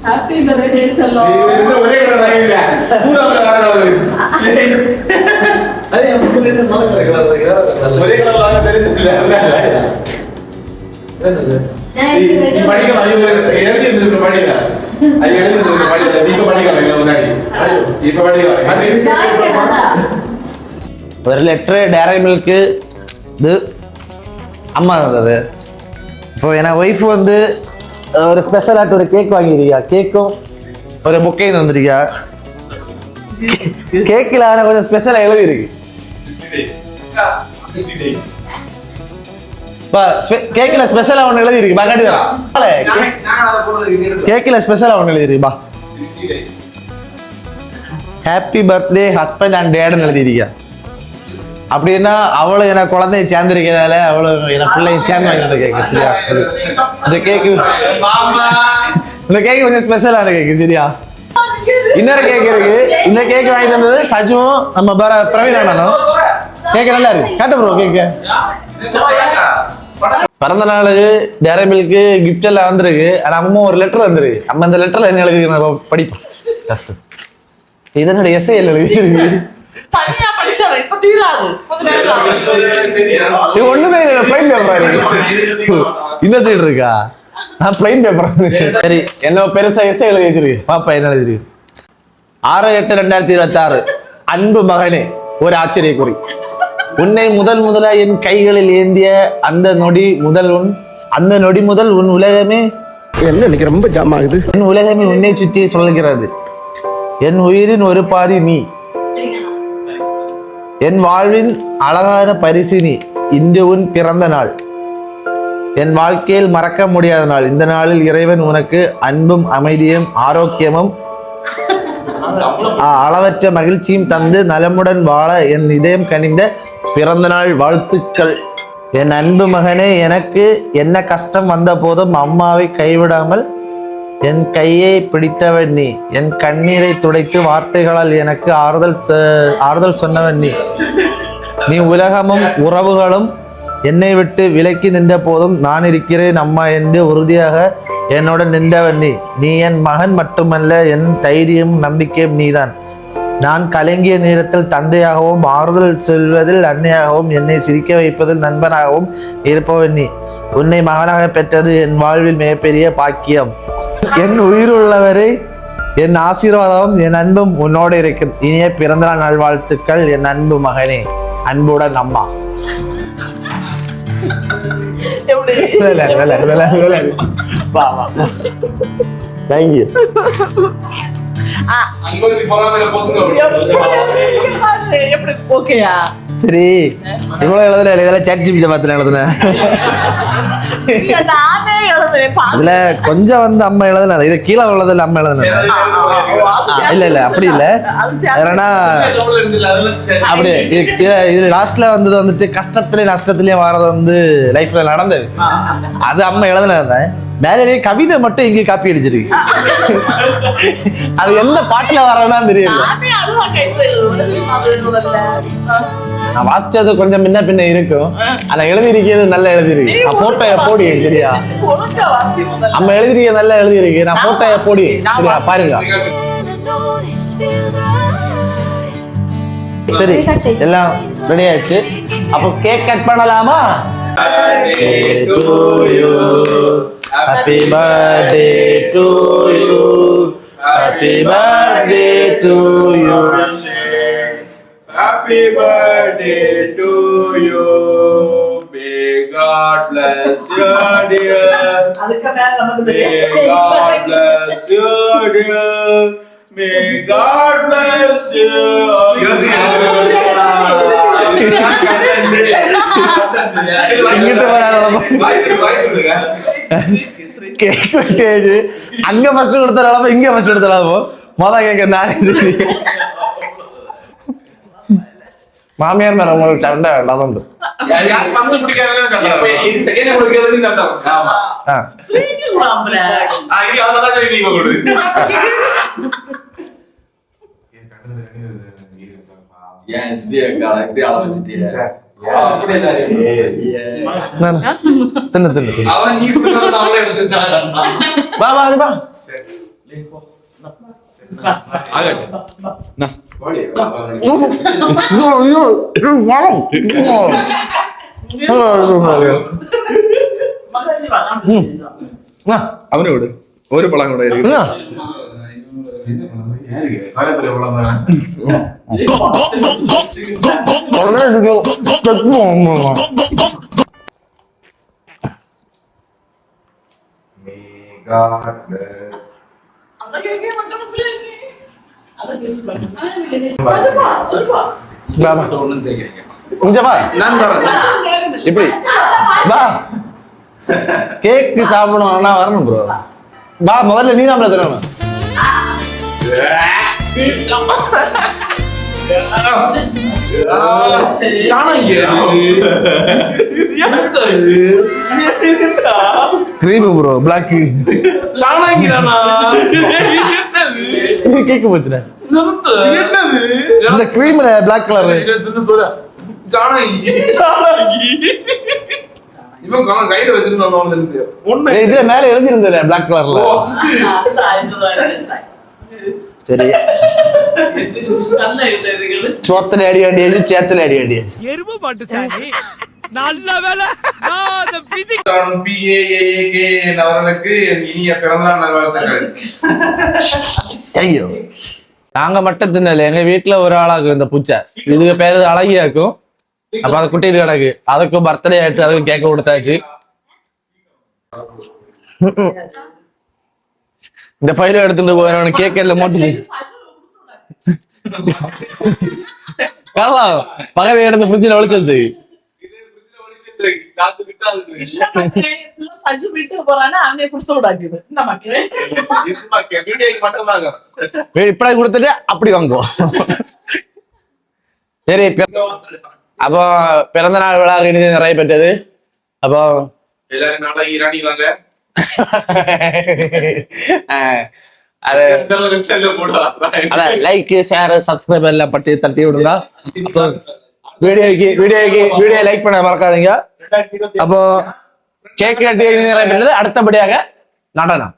Happy birthday செல்லம். ஒரே colour இல்ல பூரால கலர் அது நமக்கு ரெண்டு மாலை கலர் ஒரே கலர் தெரிஞ்சில்ல என்னது நீ படிக்கலாம் ஐயோ எழுதி இருந்து படிக்கலாம் ஐயோ எழுதி இருந்து படிக்கலாம் நீங்க படிக்கலாம் முன்னாடி இப்ப படிக்கலாம் ஒரு லெட்டர் டேரி மில்க்கு இது அம்மா இருந்தது. இப்போ என் ஒய்ஃப் வந்து ஒரு ஸ்பெஷலாட்டு ஒரு கேக் வாங்கியிருக்கா. கேக்கும் ஒரு புக்கையும் தந்துருக்கா. கேக்கில் ஆனால் கொஞ்சம் ஸ்பெஷலாக எழுதிருக்கு. கேக்கில் ஸ்பெஷலாக ஒன்று எழுதிருக்கு பா காட்டுதா. கேக்கில் ஸ்பெஷலாக ஒன்று எழுதிருக்கு பா. ஹாப்பி பர்த்டே ஹஸ்பண்ட் அண்ட் டேட்னு எழுதிருக்கா. அப்படின்னா அவளும் எனக்கு குழந்தைய சேர்ந்திருக்கிறதால அவளும் எனக்கு பிள்ளையும் சேர்ந்து வாங்கிட்டு கேக்கு. சரியா இந்த கேக்கு கொஞ்சம் ஸ்பெஷலான கேக்கு. சரியா இன்னொரு கேக் இருக்கு. இந்த கேக் வாங்கிட்டு வந்தது சஜுவும் நம்ம பிரவீன் அண்ணனும். கேக்கு நல்லா இருக்கு. காட்டு ப்ரோ கேக்கு. பிறந்த நாளுக்கு டேரி மில்க்கு கிஃப்ட் எல்லாம் வந்திருக்கு. ஆனா அம்மா ஒரு லெட்டர் வந்துருக்கு. நம்ம இந்த லெட்டர்ல என்ன எழுதிருக்கு படிப்போம் கஷ்டம். இதனோட எஸ்ஐ எழுதிருக்கு. தனியா படிச்சாரு இப்ப தீராது. ஒண்ணுமே பிளைன் பேப்பர் இந்த சைடு இருக்கா. Plain paper. சரி என்ன பெருசா எஸ்ஐ எழுதி வச்சிருக்கு. பாப்பா என்ன எழுதிருக்கு. 6/8/2026 அன்பு மகனே ஒரு ஆச்சரியக்குறி. உன்னை முதலாய் என் கைகளில் ஏந்திய அந்த நொடி முதல் உன் உலகமே என்ன இன்னைக்கு ரொம்ப ஜாம் ஆகுது. என் உலகமே உன்னை சுற்றி சொல்கிறது. என் உயிரின் ஒரு பாதி நீ. என் வாழ்வின் அழகான பரிசு நீ. இன்று உன் பிறந்த நாள். என் வாழ்க்கையில் மறக்க முடியாத நாள். இந்த நாளில் இறைவன் உனக்கு அன்பும் அமைதியும் ஆரோக்கியமும் அளவற்ற மகிழ்ச்சியும் தந்து நலமுடன் வாழ என் இதயம் கனிந்த பிறந்த நாள் வாழ்த்துக்கள். என் அன்பு மகனே, எனக்கு என்ன கஷ்டம் வந்த போதும் அம்மாவை கைவிடாமல் என் கையை பிடித்தவன் நீ. என் கண்ணீரை துடைத்து வார்த்தைகளால் எனக்கு ஆறுதல் சொன்னவன் நீ. நீ உலகமும் உறவுகளும் என்னை விட்டு விலக்கி நின்ற போதும் நான் இருக்கிறேன் அம்மா என்று உறுதியாக என்னுடன் நின்றவன் நீ. நீ என் மகன் மட்டுமல்ல, என் தைரியம் நம்பிக்கையும் நீதான். நான் கலங்கிய நேரத்தில் தந்தையாகவும் ஆறுதல் சொல்வதில் அன்னையாகவும் என்னை சிரிக்க வைப்பதில் நண்பனாகவும் இருப்பவன் நீ. உன்னை மகனாக பெற்றது என் வாழ்வில் மிகப்பெரிய பாக்கியம். என் உயிருள்ளவரை என் ஆசீர்வாதம் என் அன்பும் உன்னோடு இருக்கும். இனிய பிறந்தநாள் நல்வாழ்த்துக்கள் என் அன்பு மகனே. அன்புடன் அம்மா. தேங்க்யூ. எப்படி ஓகேயா? சரி இவ்வளவு எழுதுல இதெல்லாம் சாட்ஜிபிட்ட பார்த்து எழுதுனேன். இதுல கொஞ்சம் வந்து அம்மா எழுதுனா இது கீழே உள்ளதுல அம்மா எழுதுனா இல்ல அப்படி இல்ல. ஏன்னா அப்படி இது லாஸ்ட்ல வந்தது வந்துட்டு கஷ்டத்துலயும் நஷ்டத்துலயும் வர்றது வந்து லைஃப்ல நடந்த விஷயம். அது அம்மா எழுதுனதான். மேலே கவிதை மட்டும் இங்கே காப்பி அடிச்சிருக்கு. அது எந்த பாட்டுல வரணும்னா தெரியல. நான் வாசிச்சது கொஞ்சம் முன்ன பின்ன இருக்கும். ஆனா எழுதிருக்கிறது நல்லா எழுதிருக்கு. நான் போட்டோய போடி. சரியா நம்ம எழுதிருக்க நல்லா எழுதிருக்கு. நான் போட்டோய போடி. சரியா பாருங்க. சரி எல்லாம் ரெடி ஆயிடுச்சு. அப்போ கேக் கட் பண்ணலாமா? Happy birthday to you. Happy birthday to you. Happy birthday to you. May God bless you, dear. May God bless you, dear. May God bless you. அங்க ஃபர்ஸ்ட் கொடுத்தறால இங்க ஃபர்ஸ்ட் கொடுத்தறால மொத கேக்க நான் மாமியார் மேல உங்களுக்கு சண்டை வேண்டாம். யார் ஃபர்ஸ்ட் பிடிக்காதவங்க கண்டா இது செகண்ட் கொடுக்கிறது கண்டா. ஆமா ஸ்ரீக்கு குளம்பல இது அதெல்லாம் சரி நீங்க கொடு. ஏன் ஸ்ரீ அக்கா இப்படி அள வச்சிட்டீங்க? அப்படி இல்ல தின்னு அவன் நீ கொடுத்தா நாமளே எடுத்துட்டாங்க. வா வா வா. சரி അവന് വിട് ഒരു പളം കൂടെ இப்படி வா கேக்கு சாப்பிடணும் வரணும் ப்ரோ வா முதல்ல நீ தான் தரணும் கிரீம் ப்ரோ பிளாக் கேக்கு போச்சுல இந்த கிரீம்ல பிளாக் கலர் இவன் கையில வச்சிருந்தோம் இது மேல எழுதிருந்தது பிளாக் கலர்ல சரி சோத்துல அடி அடியாச்சு சேத்துல அடி அடியாச்சு எருமை மாட்டு சாணி நல்ல வேலை அவர்களுக்கு இனிய பிறந்தநாள் நல்வாழ்த்துக்கள். ஐயோ நாங்க மட்டும் தின்னல எங்க வீட்டுல ஒரு ஆளாக்கும் இந்த பூச்சை இதுக்கு பேரு அழகியாக்கும் அப்ப அதை குட்டிட்டு கிடக்கு அதுக்கும் பர்த்டே ஆயிட்டு அதுக்கும் கேட்க கொடுத்தாச்சு இந்த பையில எடுத்துட்டு போய் கேட்கல மோட்டு கரலாம் பக்கத்துல எடுத்து ஃப்ரிட்ஜில் ஒளிச்சு சஜு வீட்டுக்கு போறானா அவனே குடுத்து விடாக்குது இந்த மக்களே இப்படி கொடுத்துட்டு அப்படி வாங்குவோம் சரி அப்போ பிறந்த நாள் விழா நிறைய பெற்றது அப்போ எல்லாரும் நாளை ஈரானி வாங்க லைக் ஷேர் சப்ஸ்கிரைப் எல்லாம் பட்டி தட்டி விடுங்க வீடியோ லைக் பண்ண மறக்காதீங்க அப்போ கேக் கட்டி நிறைய பெற்றது அடுத்தபடியாக நடனம்